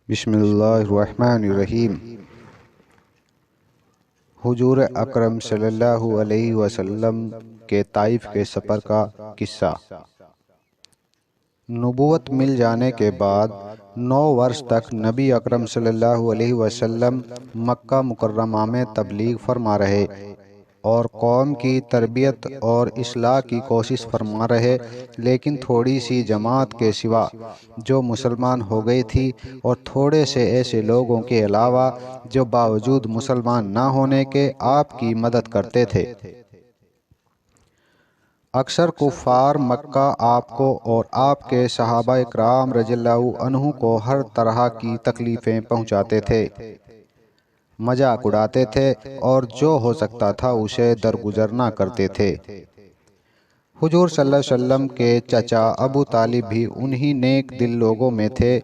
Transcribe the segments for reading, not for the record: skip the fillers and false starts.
بسم اللہ الرحمن الرحیم۔ حضور اکرم صلی اللہ علیہ وسلم کے طائف کے سفر کا قصہ۔ نبوت مل جانے کے بعد 9 برس تک نبی اکرم صلی اللہ علیہ وسلم مکہ مکرمہ میں تبلیغ فرما رہے اور قوم کی تربیت اور اصلاح کی کوشش فرما رہے، لیکن تھوڑی سی جماعت کے سوا جو مسلمان ہو گئی تھی اور تھوڑے سے ایسے لوگوں کے علاوہ جو باوجود مسلمان نہ ہونے کے آپ کی مدد کرتے تھے۔ اکثر کفار مکہ آپ کو اور آپ کے صحابہ کرام رضی اللہ عنہ کو ہر طرح کی تکلیفیں پہنچاتے تھے، مذاق اڑاتے تھے اور جو ہو سکتا تھا اسے درگزر نہ کرتے تھے۔ حضور صلی اللہ علیہ وسلم کے چچا ابو طالب بھی انہی نیک دل لوگوں میں تھے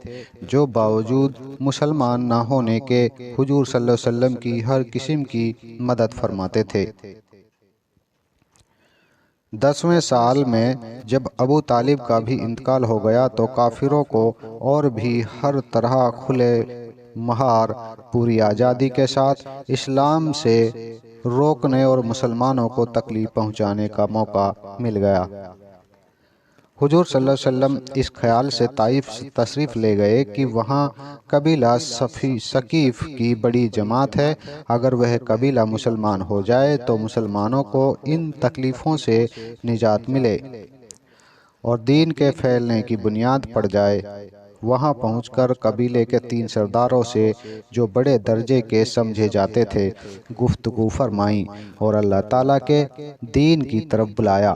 جو باوجود مسلمان نہ ہونے کے حضور صلی اللہ علیہ وسلم کی ہر قسم کی مدد فرماتے تھے۔ 10ویں سال میں جب ابو طالب کا بھی انتقال ہو گیا تو کافروں کو اور بھی ہر طرح کھلے مہار پوری آزادی کے ساتھ اسلام سے روکنے اور مسلمانوں کو تکلیف پہنچانے کا موقع مل گیا۔ حضور صلی اللہ علیہ وسلم اس خیال سے طائف تشریف لے گئے کہ وہاں قبیلہ ثقیف کی بڑی جماعت ہے، اگر وہ قبیلہ مسلمان ہو جائے تو مسلمانوں کو ان تکلیفوں سے نجات ملے اور دین کے پھیلنے کی بنیاد پڑ جائے۔ وہاں پہنچ کر قبیلے کے 3 سرداروں سے جو بڑے درجے کے سمجھے جاتے تھے گفتگو فرمائی اور اللہ تعالیٰ کے دین کی طرف بلایا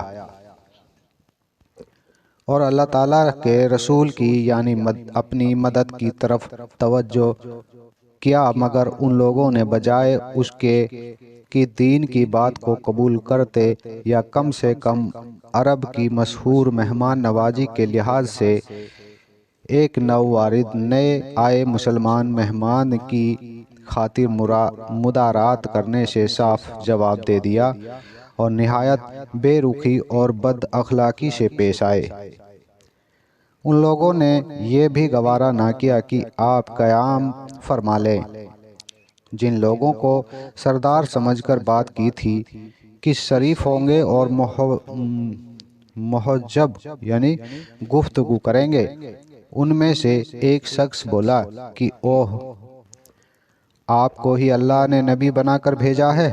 اور اللہ تعالیٰ کے رسول کی یعنی اپنی مدد کی طرف توجہ کیا، مگر ان لوگوں نے بجائے اس کے کہ دین کی بات کو قبول کرتے یا کم سے کم عرب کی مشہور مہمان نوازی کے لحاظ سے ایک نووارد نئے آئے مسلمان مہمان کی خاطر مدارات کرنے سے صاف جواب دے دیا اور نہایت بے رخی اور بد اخلاقی سے پیش آئے۔ ان لوگوں نے یہ بھی گوارا نہ کیا کہ آپ قیام فرما لیں۔ جن لوگوں کو سردار سمجھ کر بات کی تھی کہ شریف ہوں گے اور محجب یعنی گفتگو کریں گے، ان میں سے ایک شخص بولا کہ اوہ، آپ کو ہی اللہ نے نبی بنا کر بھیجا ہے؟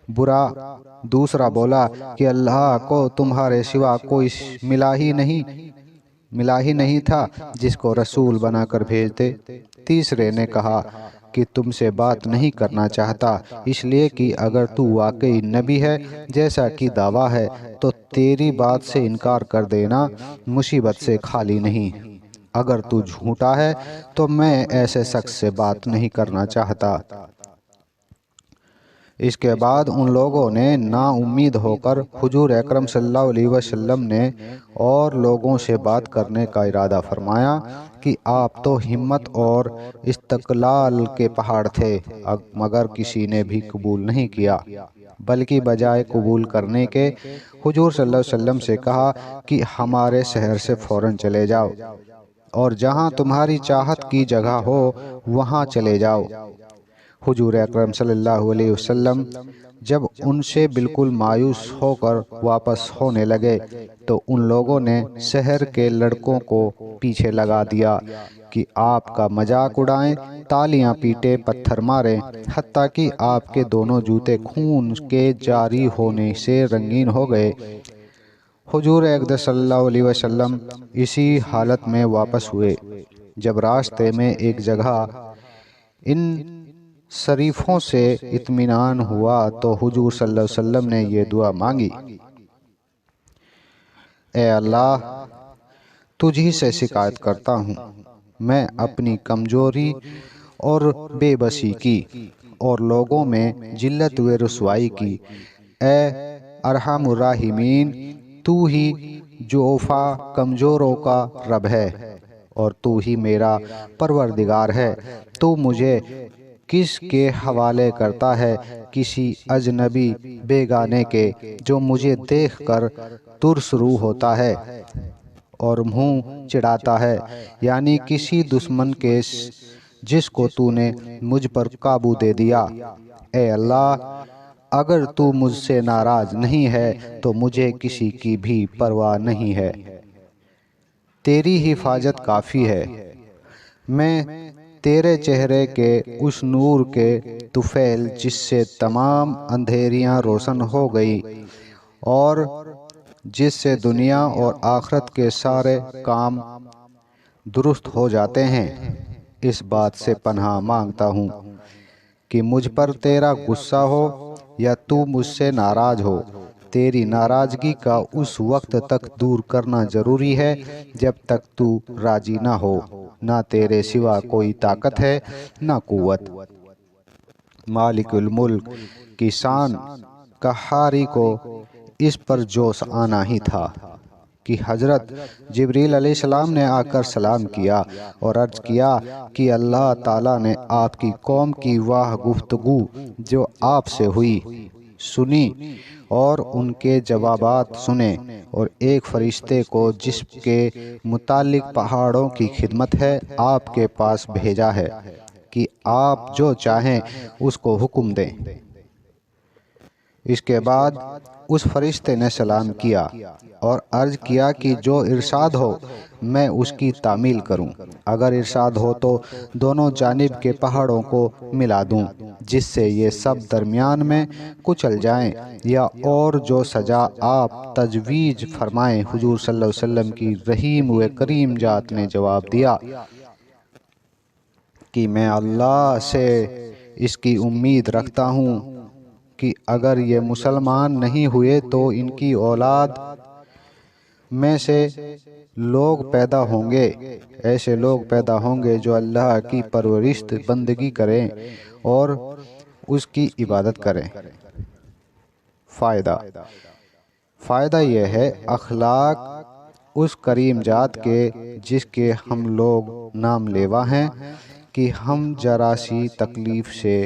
برا دوسرا بولا کہ اللہ کو تمہارے سوا کوئی ملا ہی نہیں تھا جس کو رسول بنا کر بھیجتے۔ تیسرے نے کہا کہ تم سے بات نہیں کرنا چاہتا اس لیے کہ اگر تو واقعی نبی ہے جیسا کہ دعویٰ ہے تو تیری بات سے انکار کر دینا مصیبت سے خالی نہیں، اگر تو جھوٹا ہے تو میں ایسے شخص سے بات نہیں کرنا چاہتا۔ اس کے بعد ان لوگوں نے نا امید ہو کر حضور اکرم صلی اللہ علیہ وسلم نے اور لوگوں سے بات کرنے کا ارادہ فرمایا کہ آپ تو ہمت اور استقلال کے پہاڑ تھے، مگر کسی نے بھی قبول نہیں کیا، بلکہ بجائے قبول کرنے کے حضور صلی اللہ علیہ وسلم سے کہا کہ ہمارے شہر سے فوراً چلے جاؤ اور جہاں تمہاری چاہت کی جگہ ہو وہاں چلے جاؤ۔ حضور اکرم صلی اللہ علیہ وسلم جب ان سے بالکل مایوس ہو کر واپس ہونے لگے تو ان لوگوں نے شہر کے لڑکوں کو پیچھے لگا دیا کہ آپ کا مذاق اڑائیں، تالیاں پیٹیں، پتھر ماریں، حتیٰ کہ آپ کے دونوں جوتے خون کے جاری ہونے سے رنگین ہو گئے۔ حضور اقدس صلی اللہ علیہ وسلم اسی حالت میں واپس ہوئے۔ جب راستے میں ایک جگہ ان شریفوں سے اطمینان ہوا تو حضور صلی اللہ علیہ وسلم نے یہ دعا مانگی: اے اللہ، تجھ ہی سے شکایت کرتا ہوں، میں اپنی کمزوری اور بے بسی کی اور لوگوں میں ذلت و رسوائی کی۔ اے ارحم الراحمین، تو ہی ضعفاء کمزوروں کا رب ہے اور تو ہی میرا پروردگار ہے۔ تو مجھے کس کے حوالے کرتا ہے؟ کسی اجنبی بیگانے کے جو مجھے دیکھ کر ترس رو ہوتا ہے اور منہ چڑھاتا ہے، یعنی کسی دشمن کے جس کو تو نے مجھ پر قابو دے دیا۔ اے اللہ، اگر تو مجھ سے ناراض نہیں ہے تو مجھے کسی کی بھی پرواہ نہیں ہے، تیری حفاظت کافی ہے۔ میں تیرے چہرے کے اس نور کے طفیل جس سے تمام اندھیریاں روشن ہو گئی اور جس سے دنیا اور آخرت کے سارے کام درست ہو جاتے ہیں، اس بات سے پناہ مانگتا ہوں کہ مجھ پر تیرا غصہ ہو یا تو مجھ سے ناراض ہو۔ تیری ناراضگی کا اس وقت تک دور کرنا ضروری ہے جب تک تو راضی نہ ہو۔ نہ تیرے سوا کوئی طاقت ہے نہ قوت۔ مالک الملک کی شان قہاری کو اس پر جوش آنا ہی تھا کہ حضرت جبریل علیہ السلام نے آ کر سلام کیا اور عرض کیا کہ اللہ تعالیٰ نے آپ کی قوم کی وہ گفتگو جو آپ سے ہوئی سنی اور ان کے جوابات سنے، اور ایک فرشتے کو جس کے متعلق پہاڑوں کی خدمت ہے آپ کے پاس بھیجا ہے کہ آپ جو چاہیں اس کو حکم دیں۔ اس کے بعد اس فرشتے نے سلام کیا اور عرض کیا کہ جو ارشاد ہو میں اس کی تعمیل کروں، اگر ارشاد ہو تو دونوں جانب کے پہاڑوں کو ملا دوں جس سے یہ سب درمیان میں کچل جائیں، یا اور جو سزا آپ تجویز فرمائیں۔ حضور صلی اللہ علیہ وسلم کی رحیم و کریم ذات نے جواب دیا کہ میں اللہ سے اس کی امید رکھتا ہوں کہ اگر یہ مسلمان نہیں ہوئے تو ان کی اولاد میں سے لوگ پیدا ہوں گے، ایسے لوگ پیدا ہوں گے جو اللہ کی پرورشت بندگی کریں اور اس کی عبادت کریں۔ فائدہ یہ ہے اخلاق اس کریم ذات کے جس کے ہم لوگ نام لیوا ہیں کہ ہم ذرا سی تکلیف سے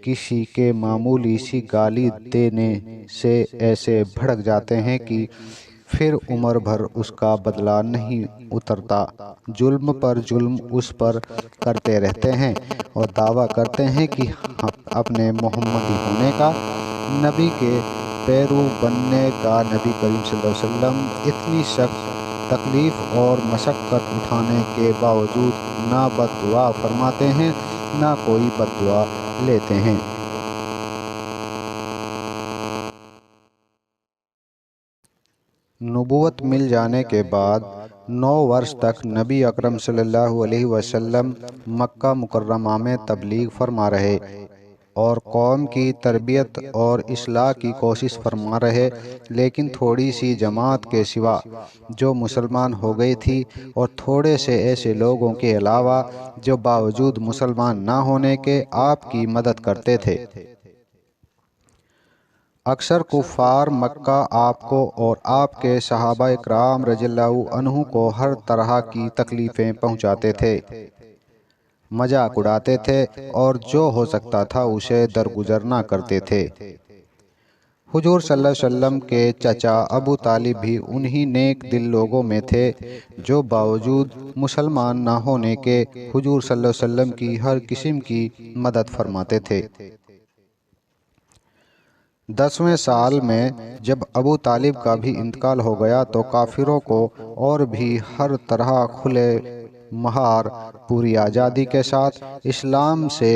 کسی کے معمولی سی گالی دینے سے ایسے بھڑک جاتے ہیں کہ پھر عمر بھر اس کا بدلہ نہیں اترتا، ظلم پر ظلم اس پر کرتے رہتے ہیں اور دعویٰ کرتے ہیں کہ اپنے محمدی ہونے کا، نبی کے پیرو بننے کا۔ نبی کریم صلی اللہ علیہ وسلم اتنی سخت تکلیف اور مشقت اٹھانے کے باوجود نہ بد دعا فرماتے ہیں نہ کوئی بد دعا لیتے ہیں۔ نبوت مل جانے کے بعد 9 برس تک نبی اکرم صلی اللہ علیہ وسلم مکہ مکرمہ میں تبلیغ فرما رہے اور قوم کی تربیت اور اصلاح کی کوشش فرما رہے، لیکن تھوڑی سی جماعت کے سوا جو مسلمان ہو گئی تھی اور تھوڑے سے ایسے لوگوں کے علاوہ جو باوجود مسلمان نہ ہونے کے آپ کی مدد کرتے تھے، اکثر کفار مکہ آپ کو اور آپ کے صحابہ کرام رضی اللہ عنہ کو ہر طرح کی تکلیفیں پہنچاتے تھے، مذاق اڑاتے تھے اور جو ہو سکتا تھا اسے درگزر کرتے تھے۔ حضور صلی اللہ علیہ وسلم کے چچا ابو طالب بھی انہی نیک دل لوگوں میں تھے جو باوجود مسلمان نہ ہونے کے حضور صلی اللہ علیہ وسلم کی ہر قسم کی مدد فرماتے تھے۔ 10ویں سال میں جب ابو طالب کا بھی انتقال ہو گیا تو کافروں کو اور بھی ہر طرح کھلے مہار پوری آزادی کے ساتھ اسلام سے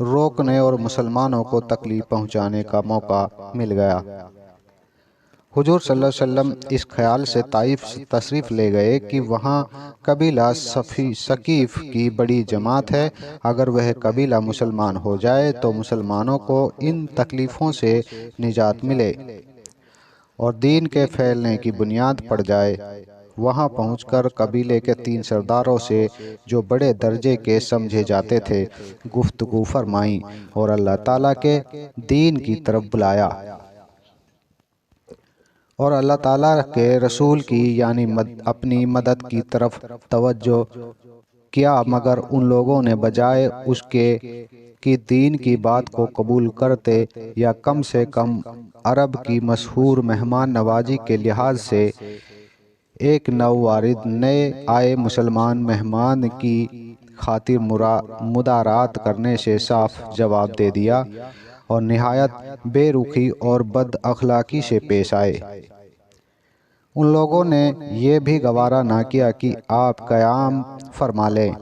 روکنے اور مسلمانوں کو تکلیف پہنچانے کا موقع مل گیا۔ حضور صلی اللہ علیہ وسلم اس خیال سے طائف تشریف لے گئے کہ وہاں قبیلہ ثقیف کی بڑی جماعت ہے، اگر وہ قبیلہ مسلمان ہو جائے تو مسلمانوں کو ان تکلیفوں سے نجات ملے اور دین کے پھیلنے کی بنیاد پڑ جائے۔ وہاں پہنچ کر قبیلے کے 3 سرداروں سے جو بڑے درجے کے سمجھے جاتے تھے گفتگو فرمائیں اور اللہ تعالیٰ کے دین کی طرف بلایا اور اللہ تعالیٰ کے رسول کی یعنی اپنی مدد کی طرف توجہ کیا، مگر ان لوگوں نے بجائے اس کے کہ دین کی بات کو قبول کرتے یا کم سے کم عرب کی مشہور مہمان نوازی کے لحاظ سے ایک نووارد نئے آئے مسلمان مہمان کی خاطر مدارات کرنے سے صاف جواب دے دیا اور نہایت بے رخی اور بد اخلاقی سے پیش آئے۔ ان لوگوں نے یہ بھی گوارا نہ کیا کہ آپ قیام فرما لیں۔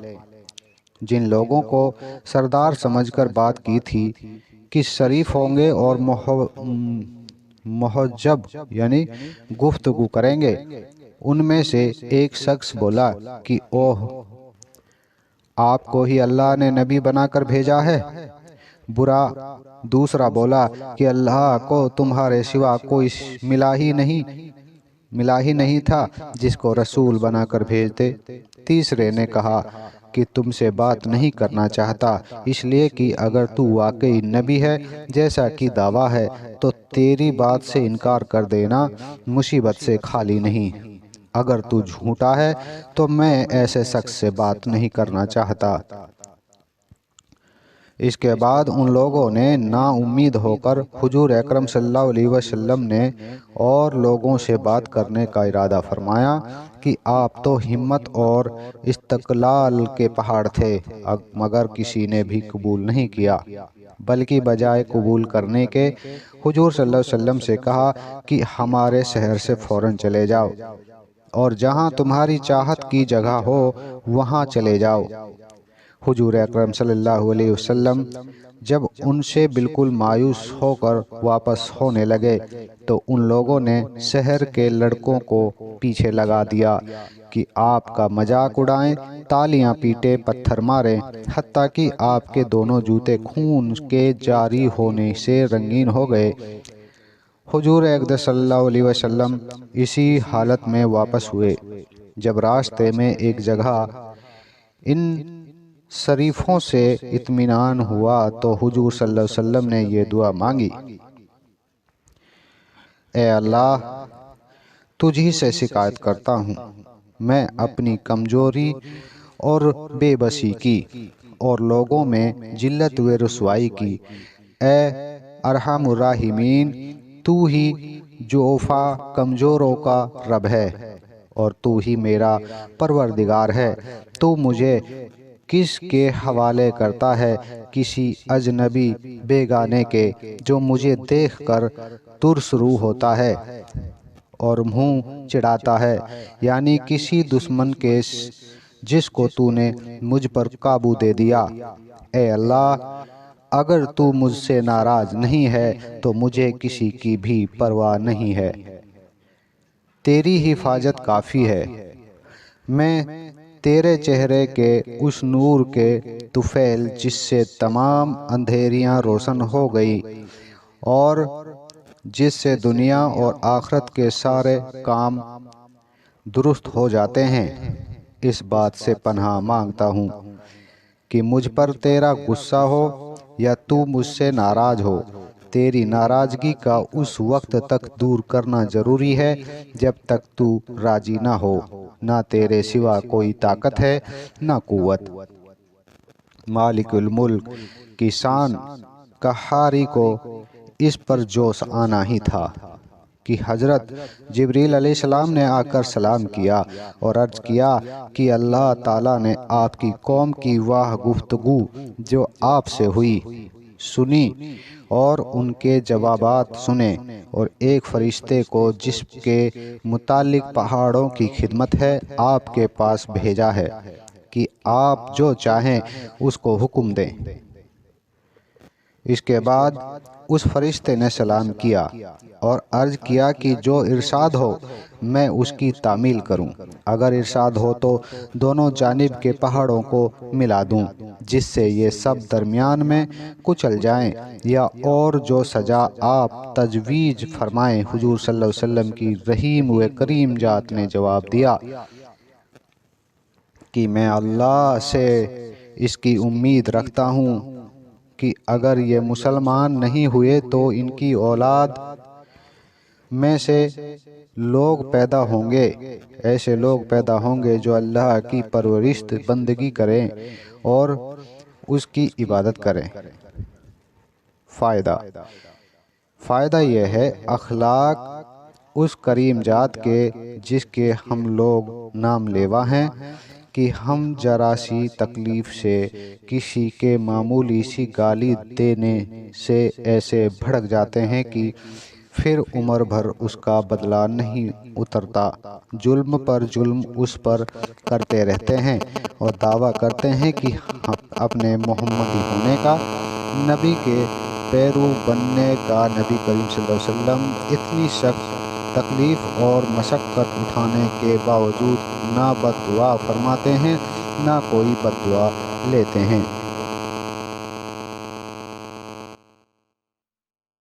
جن لوگوں کو سردار سمجھ کر بات کی تھی کہ شریف ہوں گے اور محجب یعنی گفتگو کریں گے، ان میں سے ایک شخص بولا کہ اوہ، آپ کو ہی اللہ نے نبی بنا کر بھیجا ہے۔ برا دوسرا بولا کہ اللہ کو تمہارے سوا کوئی ملا ہی نہیں تھا جس کو رسول بنا کر بھیجتے۔ تیسرے نے کہا کہ تم سے بات نہیں کرنا چاہتا اس لیے کہ اگر تو واقعی نبی ہے جیسا کہ دعویٰ ہے تو تیری بات سے انکار کر دینا مصیبت سے خالی نہیں۔ اگر تو جھوٹا ہے تو میں ایسے شخص سے بات نہیں کرنا چاہتا۔ اس کے بعد ان لوگوں نے نا امید ہو کر حضور اکرم صلی اللہ علیہ وسلم نے اور لوگوں سے بات کرنے کا ارادہ فرمایا کہ آپ تو ہمت اور استقلال کے پہاڑ تھے، مگر کسی نے بھی قبول نہیں کیا، بلکہ بجائے قبول کرنے کے حضور صلی اللہ علیہ وسلم سے کہا کہ ہمارے شہر سے فوراً چلے جاؤ اور جہاں تمہاری چاہت کی جگہ ہو وہاں چلے جاؤ۔ حضور اکرم صلی اللہ علیہ وسلم جب ان سے بالکل مایوس ہو کر واپس ہونے لگے تو ان لوگوں نے شہر کے لڑکوں کو پیچھے لگا دیا کہ آپ کا مذاق اڑائیں، تالیاں پیٹیں، پتھر ماریں، حتیٰ کہ آپ کے دونوں جوتے خون کے جاری ہونے سے رنگین ہو گئے۔ حضور اقدس صلی اللہ علیہ وسلم اسی حالت میں واپس ہوئے۔ جب راستے میں ایک جگہ ان شریفوں سے اطمینان ہوا تو حضور صلی اللہ علیہ وسلم نے یہ دعا مانگی: اے اللہ، تجھ ہی سے شکایت کرتا ہوں، میں اپنی کمزوری اور بے بسی کی اور لوگوں میں ذلت و رسوائی کی۔ اے ارحم الراحمین، تو ہی ضعفاء کمزوروں کا رب ہے اور تو ہی میرا پروردگار ہے۔ تو مجھے کس کے حوالے کرتا ہے؟ کسی اجنبی بیگانے کے جو مجھے دیکھ کر ترس رو ہوتا ہے اور منہ چڑھاتا ہے، یعنی کسی دشمن کے جس کو تو نے مجھ پر قابو دے دیا۔ اے اللہ، اگر تو مجھ سے ناراض نہیں ہے تو مجھے کسی کی بھی پرواہ نہیں ہے، تیری حفاظت کافی ہے۔ میں تیرے چہرے کے اس نور کے طفیل جس سے تمام اندھیریاں روشن ہو گئی اور جس سے دنیا اور آخرت کے سارے کام درست ہو جاتے ہیں، اس بات سے پناہ مانگتا ہوں کہ مجھ پر تیرا غصہ ہو یا تو مجھ سے ناراض ہو۔ تیری ناراضگی کا اس وقت تک دور کرنا ضروری ہے جب تک تو راضی نہ ہو۔ نہ تیرے سوا کوئی طاقت ہے نہ قوت۔ مالک الملک کی شان قہاری کو اس پر جوش آنا ہی تھا کہ حضرت جبریل علیہ السلام نے آ کر سلام کیا اور عرض کیا کہ اللہ تعالیٰ نے آپ کی قوم کی وہ گفتگو جو آپ سے ہوئی سنی اور ان کے جوابات سنے، اور ایک فرشتے کو جس کے متعلق پہاڑوں کی خدمت ہے آپ کے پاس بھیجا ہے کہ آپ جو چاہیں اس کو حکم دیں۔ اس کے بعد اس فرشتے نے سلام کیا اور عرض کیا کہ جو ارشاد ہو میں اس کی تعمیل کروں، اگر ارشاد ہو تو دونوں جانب کے پہاڑوں کو ملا دوں جس سے یہ سب درمیان میں کچل جائیں، یا اور جو سزا آپ تجویز فرمائیں۔ حضور صلی اللہ علیہ وسلم کی رحیم و کریم ذات نے جواب دیا کہ میں اللہ سے اس کی امید رکھتا ہوں کہ اگر یہ مسلمان نہیں ہوئے تو ان کی اولاد میں سے لوگ پیدا ہوں گے، ایسے لوگ پیدا ہوں گے جو اللہ کی پرورشت بندگی کریں اور اس کی عبادت کریں۔ فائدہ یہ ہے، اخلاق اس کریم ذات کے جس کے ہم لوگ نام لیوا ہیں کہ ہم ذرا سی تکلیف سے کسی کے معمولی سی گالی دینے سے ایسے بھڑک جاتے ہیں کہ پھر عمر بھر اس کا بدلہ نہیں اترتا، ظلم پر ظلم اس پر کرتے رہتے ہیں اور دعویٰ کرتے ہیں کہ اپنے محمدی ہونے کا، نبی کے پیرو بننے کا۔ نبی کریم صلی اللہ علیہ وسلم اتنی سخت تکلیف اور مشقت اٹھانے کے باوجود نہ بد دعا فرماتے ہیں نہ کوئی بد دعا لیتے ہیں۔